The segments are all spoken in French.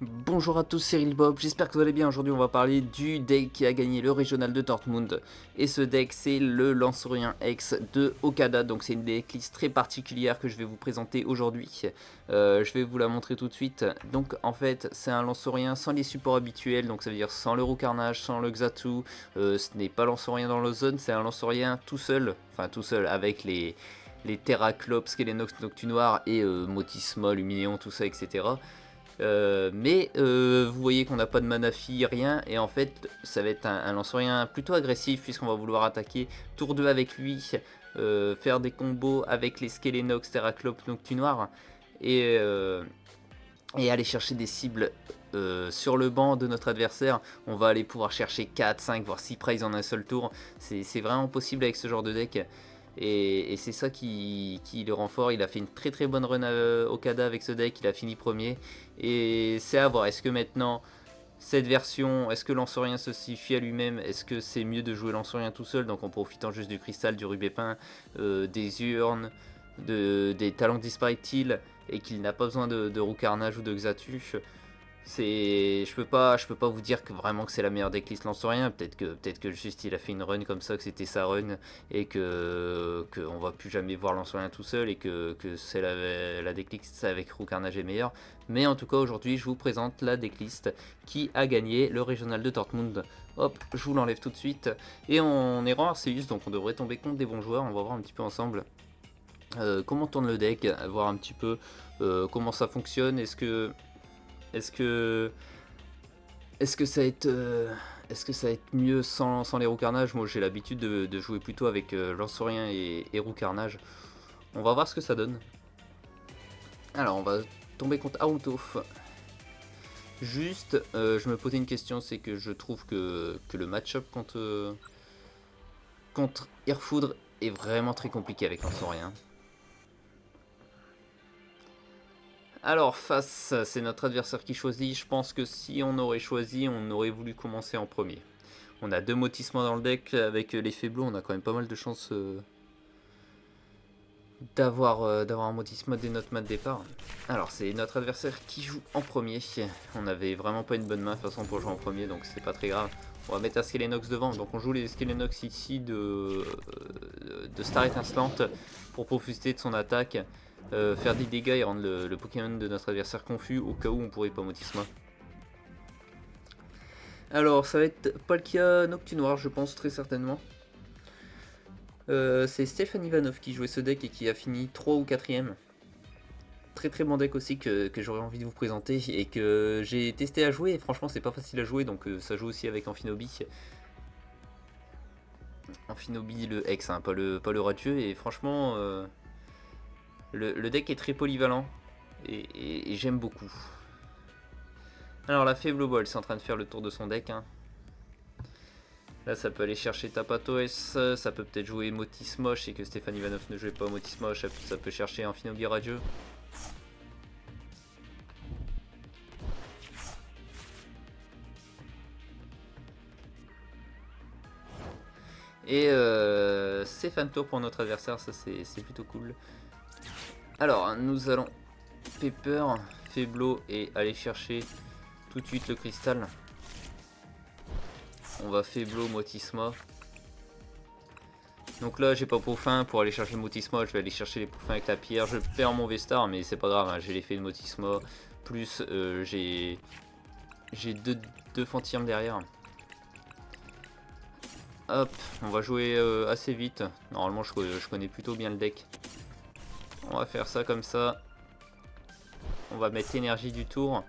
Bonjour à tous, c'est Cyril Bob, j'espère que vous allez bien. Aujourd'hui on va parler du deck qui a gagné le régional de Dortmund. Et ce deck c'est le Lancerien X de Okada, donc c'est une decklist très particulière que je vais vous présenter aujourd'hui. Je vais vous la montrer tout de suite. Donc en fait c'est un Lancerien sans les supports habituels, donc ça veut dire sans le Roucarnage, sans le Xatu. Ce n'est pas Lancerien dans l'Ozone, c'est un Lancerien tout seul, enfin tout seul avec les Terraclops, Skelenox, Noctunoir et Motisma, Luminéon, tout ça, etc. Vous voyez qu'on n'a pas de mana fi, rien, et en fait ça va être un lance-rien plutôt agressif puisqu'on va vouloir attaquer tour 2 avec lui, faire des combos avec les Skelenox, Terraclops, Noctunoir, et, euh, et aller chercher des cibles sur le banc de notre adversaire. On va aller pouvoir chercher 4, 5, voire 6 prize en un seul tour. C'est vraiment possible avec ce genre de deck. Et c'est ça qui le rend fort. Il a fait une très bonne run à Okada avec ce deck. Il a fini premier. Et c'est à voir. Est-ce que maintenant, cette version, est-ce que Lancerien se suffit à lui-même? Est-ce que c'est mieux de jouer Lancerien tout seul, donc en profitant juste du cristal, du rubépin, des urnes, des talents disparaît-il, et qu'il n'a pas besoin de Roucarnage ou de Xatu? Je peux pas vous dire que vraiment que c'est la meilleure decklist Lancerien. Peut-être que juste il a fait une run comme ça, que c'était sa run, et que on va plus jamais voir Lancerien tout seul, et que c'est la decklist avec Roucarnage est meilleure. Mais en tout cas aujourd'hui je vous présente la decklist qui a gagné le régional de Dortmund. Hop, je vous l'enlève tout de suite. Et on est rang Arceus, donc on devrait tomber contre des bons joueurs. On va voir un petit peu ensemble comment tourne le deck, voir un petit peu comment ça fonctionne. Est-ce que est-ce que ça va être mieux sans les roucarnages? Moi j'ai l'habitude de jouer plutôt avec Lancerien et roucarnage. On va voir ce que ça donne. Alors on va tomber contre Auto. Juste, je me posais une question, c'est que je trouve que le match-up contre Airfoudre est vraiment très compliqué avec Lancerien. Alors face, c'est notre adversaire qui choisit. Je pense que si on aurait choisi, on aurait voulu commencer en premier. On a deux motissements dans le deck. Avec l'effet bleu, on a quand même pas mal de chances d'avoir un motissement dès notre main de départ. Alors c'est notre adversaire qui joue en premier. On avait vraiment pas une bonne main de toute façon pour jouer en premier, donc c'est pas très grave. On va mettre un Skelenox devant, donc on joue les Skelenox ici de Star étincelante pour profiter de son attaque, faire des dégâts et rendre le Pokémon de notre adversaire confus au cas où on pourrait pas Motisma. Alors ça va être Palkia Noctunoir, je pense très certainement. C'est Stéphane Ivanov qui jouait ce deck et qui a fini 3 ou 4ème. Très bon deck aussi que j'aurais envie de vous présenter et que j'ai testé à jouer, et franchement c'est pas facile à jouer, donc ça joue aussi avec Amphinobi. Amphinobi le X, hein, pas le radieux, et franchement le deck est très polyvalent et j'aime beaucoup. Alors la faible ball, c'est en train de faire le tour de son deck, hein. Là ça peut aller chercher Tapatoes, ça peut peut-être jouer Motismoche, et que Stéphane Ivanov ne jouait pas Motismoche, ça peut chercher Amphinobi radieux. Et c'est fan tour pour notre adversaire, ça c'est plutôt cool. Alors nous allons Pepper, Faiblo et aller chercher tout de suite le cristal. On va Faiblo, Motisma. Donc là j'ai pas Peaufin pour aller chercher le Motisma, je vais aller chercher les Peaufins avec la pierre. Je perds mon V-Star mais c'est pas grave, hein, j'ai l'effet de Motisma. Plus j'ai deux Fantirmes derrière. Hop, on va jouer assez vite. Normalement je connais plutôt bien le deck. On va faire ça comme ça. On va mettre l'énergie du tour.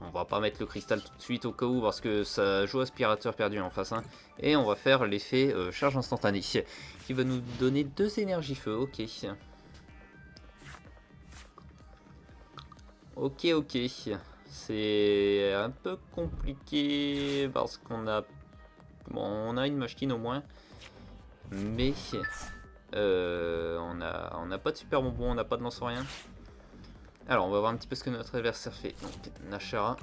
On va pas mettre le cristal tout de suite au cas où parce que ça joue aspirateur perdu en face, hein. Et on va faire l'effet charge instantanée qui va nous donner 2 énergies feu. Ok. Ok. C'est un peu compliqué parce qu'on a... Bon, on a une machine au moins. Mais on n'a pas de super bonbon, on n'a pas de lance-rien. Alors on va voir un petit peu ce que notre adversaire fait. Donc Nashara.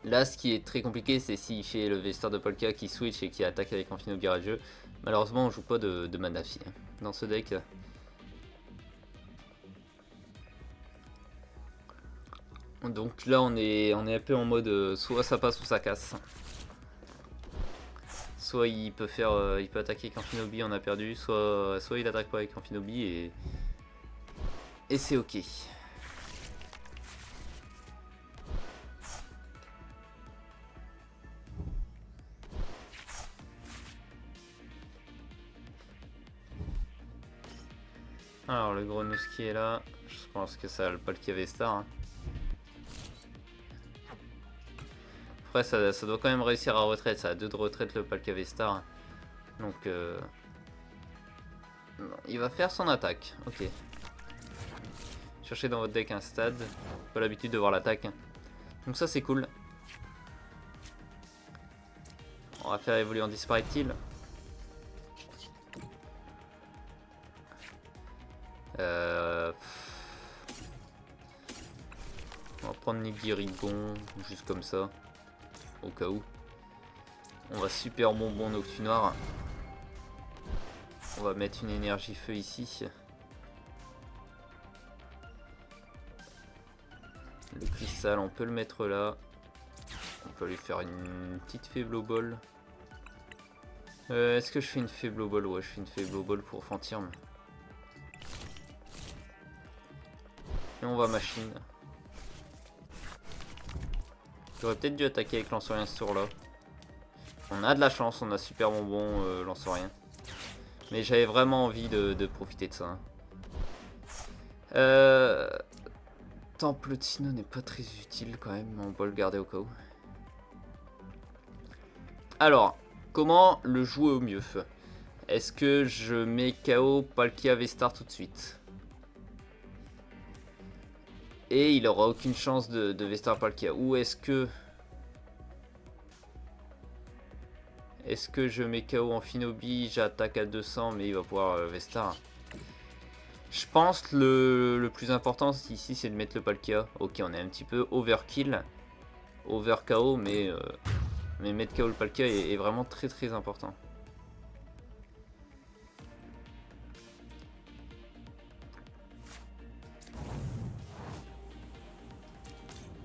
Là ce qui est très compliqué c'est s'il fait le V-Star de Polka qui switch et qui attaque avec Amphinobi radieux. Malheureusement on joue pas de Manafi dans ce deck. Donc là on est un peu en mode soit ça passe ou ça casse. Soit il peut faire, il peut attaquer avec Amphinobi, on a perdu, soit il attaque pas avec Amphinobi et c'est ok. Alors le Grenousse qui est là, je pense que ça a le Palkia-Vestar. Hein. Après ça doit quand même réussir à retraite, ça a 2 de retraite le Palkia-Vestar. Donc non, il va faire son attaque, ok. Cherchez dans votre deck un stade, pas l'habitude de voir l'attaque. Donc ça c'est cool. On va faire évoluer en Disparactile. On va prendre Nigirigon, juste comme ça, au cas où. On va super bonbon Noctunoir. On va mettre une énergie feu ici. Le cristal, on peut le mettre là. On peut lui faire une petite faible ball. Est-ce que je fais une faible ball? Ouais, je fais une faible ball pour Fantirm. Et on va machine. J'aurais peut-être dû attaquer avec Lancerien ce tour là. On a de la chance, on a super bonbon Lancerien. Mais j'avais vraiment envie de profiter de ça. Temple de Sinnoh n'est pas très utile quand même, mais on peut le garder au cas où. Alors, comment le jouer au mieux? Est-ce que je mets KO Palkia-Vestar tout de suite? Et il aura aucune chance de Vestar Palkia. Ou est-ce que... Est-ce que je mets KO Amphinobi, j'attaque à 200 mais il va pouvoir Vestar? Je pense que le plus important ici c'est de mettre le Palkia. Ok, on est un petit peu overkill. Over KO mais mettre KO le Palkia est vraiment très important.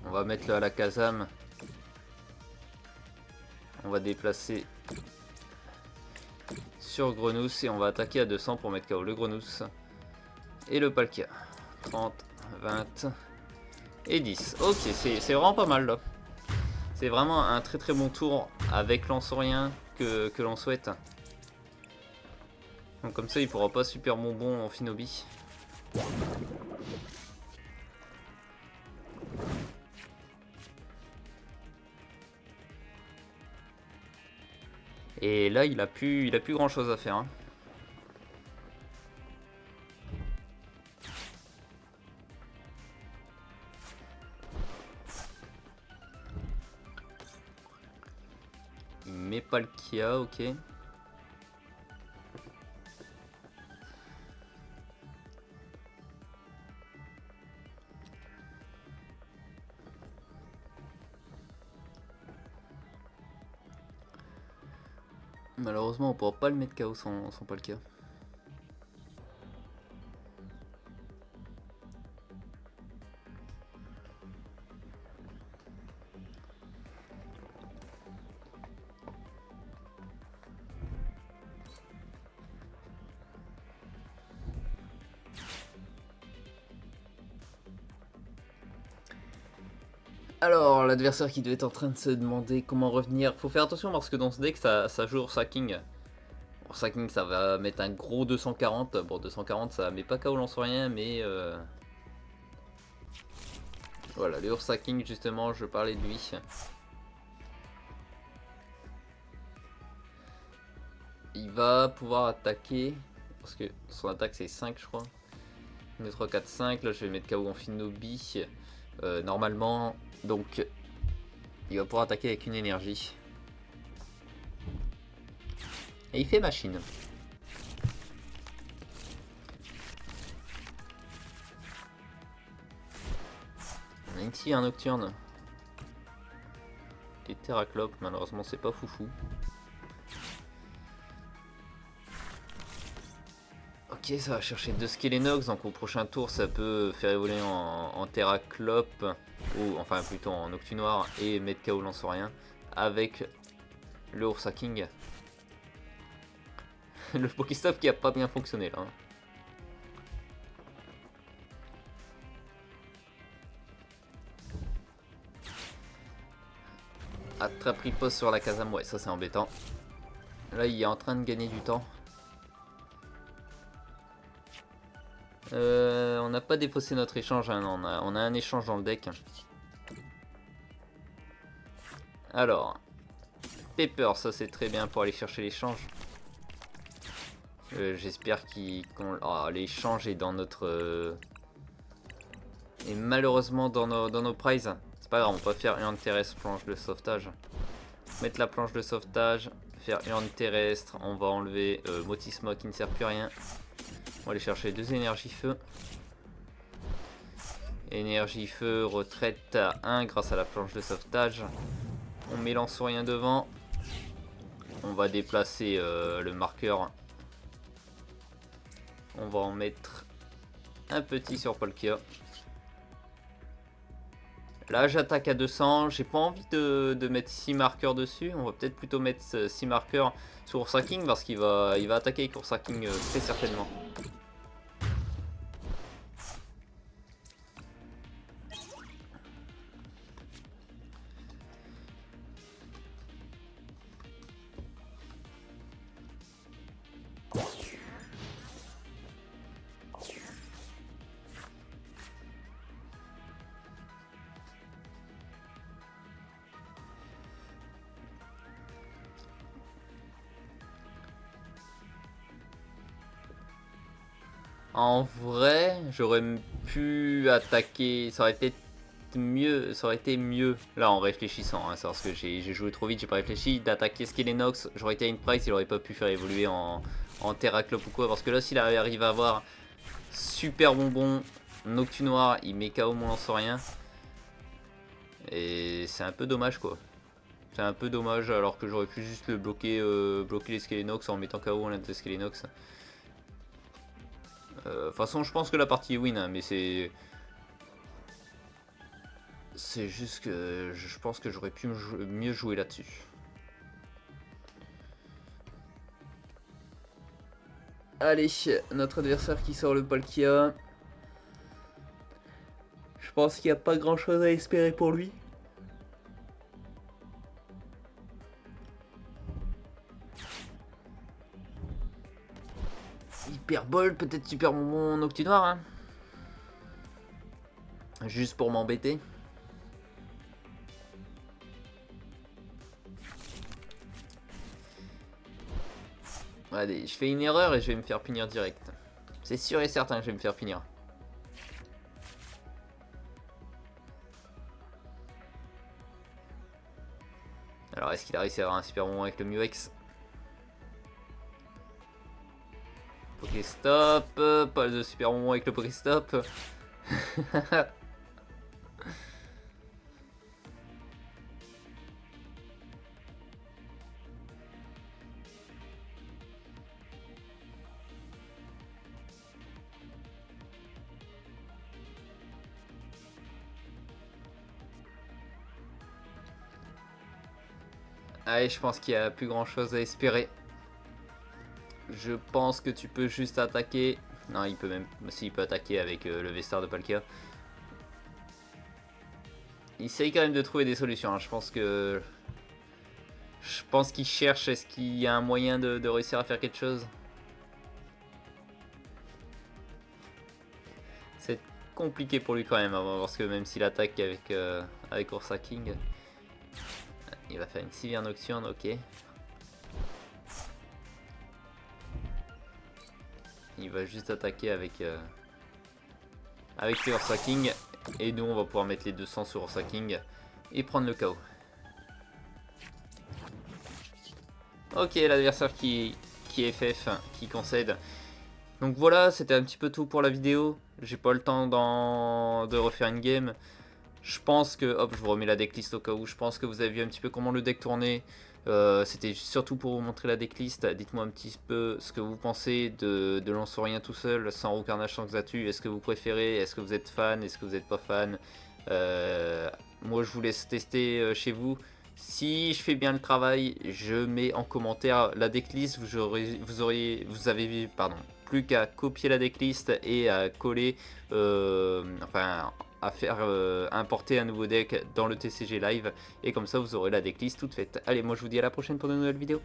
On va mettre le Alakazam. On va déplacer sur Grenousse et on va attaquer à 200 pour mettre KO le Grenousse. Et le Palkia. 30, 20 et 10. Ok, c'est vraiment pas mal là. C'est vraiment un très bon tour avec Lancerien que l'on souhaite. Donc comme ça il pourra pas super bonbon en Amphinobi. Et là il a plus grand chose à faire. Hein. Il met Palkia, ok. Malheureusement on pourra pas le mettre KO sans Palkia. Alors, l'adversaire qui devait être en train de se demander comment revenir. Faut faire attention parce que dans ce deck, ça joue Ursaking. Ursaking, ça va mettre un gros 240. Bon, 240, ça met pas KO Lancerien, mais... Voilà, le Ursaking, justement, je parlais de lui. Il va pouvoir attaquer, parce que son attaque c'est 5, je crois. 1, 2, 3, 4, 5. Là, je vais mettre KO Amphinobi. Normalement, donc il va pouvoir attaquer avec une énergie. Et il fait machine. On a ici un Nocturne. Des Terraclops, malheureusement c'est pas foufou. Ok, ça va chercher 2 Skelenox, donc au prochain tour ça peut faire évoluer en Terraclop ou enfin plutôt en Noctunoir, et mettre KO Lance-Rien avec le Ursa King. Le Pokéstop qui a pas bien fonctionné là. Attrape riposte sur la Kazam, ouais, ça c'est embêtant. Là, il est en train de gagner du temps. On n'a pas défaussé notre échange, hein, non, on a un échange dans le deck. Alors, Pepper, ça c'est très bien pour aller chercher l'échange. J'espère qu'on l'échange est dans notre... et malheureusement dans nos prizes. C'est pas grave, on peut faire une terrestre, planche de sauvetage. Mettre la planche de sauvetage, faire une terrestre, on va enlever Motisma qui ne sert plus à rien. On va aller chercher 2 énergies feu. Énergie feu, retraite à 1 grâce à la planche de sauvetage. On met Lance-Rien devant. On va déplacer le marqueur. On va en mettre un petit sur Palkia. Là j'attaque à 200, j'ai pas envie de mettre 6 marqueurs dessus, on va peut-être plutôt mettre 6 marqueurs sur Ursa King parce qu'il va attaquer avec Ursa King très certainement. En vrai, j'aurais pu attaquer, ça aurait été mieux, là en réfléchissant, hein, c'est parce que j'ai joué trop vite, j'ai pas réfléchi, d'attaquer Skelenox, j'aurais été à une price, il aurait pas pu faire évoluer en Terraclope ou quoi, parce que là s'il arrive à avoir super bonbon, Noctunoir, il met KO mon Lance-Rien, et c'est un peu dommage quoi. C'est un peu dommage alors que j'aurais pu juste le bloquer les Skelenox en mettant KO l'un des Skelenox. De toute façon, je pense que la partie est win, hein, mais c'est juste que je pense que j'aurais pu mieux jouer là-dessus. Allez, notre adversaire qui sort le Palkia. Je pense qu'il n'y a pas grand-chose à espérer pour lui. Hyperbole, peut-être super bonbon Noctunoir, hein. Juste pour m'embêter. Allez, je fais une erreur et je vais me faire punir direct. C'est sûr et certain que je vais me faire punir. Alors, est-ce qu'il a réussi à avoir un super bonbon avec le Muex? Pokéstop, pas de super bonbon avec le Pokéstop. Allez, je pense qu'il n'y a plus grand chose à espérer. Je pense que tu peux juste attaquer. Non, il peut même. Si, il peut attaquer avec le Vestar de Palkia. Il essaye quand même de trouver des solutions. Hein. Je pense qu'il cherche. Est-ce qu'il y a un moyen de réussir à faire quelque chose? C'est compliqué pour lui quand même. Parce que même s'il attaque avec Ursa King, il va faire une Sivir Nocturne. Ok. Il va juste attaquer avec le Ursa King. Et nous, on va pouvoir mettre les 200 sur Ursa King et prendre le KO. Ok, l'adversaire qui FF, qui concède. Donc voilà, c'était un petit peu tout pour la vidéo. J'ai pas le temps de refaire une game. Je pense que, hop, je vous remets la decklist au cas où, je pense que vous avez vu un petit peu comment le deck tournait. C'était surtout pour vous montrer la decklist. Dites-moi un petit peu ce que vous pensez de Lance-Rien tout seul, sans Roue Carnage, sans Xatu. Est-ce que vous préférez? Est-ce que vous êtes fan? Est-ce que vous n'êtes pas fan? Moi, je vous laisse tester chez vous. Si je fais bien le travail, je mets en commentaire la decklist. Vous avez pardon, plus qu'à copier la decklist et à coller, enfin à faire importer un nouveau deck dans le TCG Live. Et comme ça, vous aurez la decklist toute faite. Allez, moi je vous dis à la prochaine pour de nouvelles vidéos.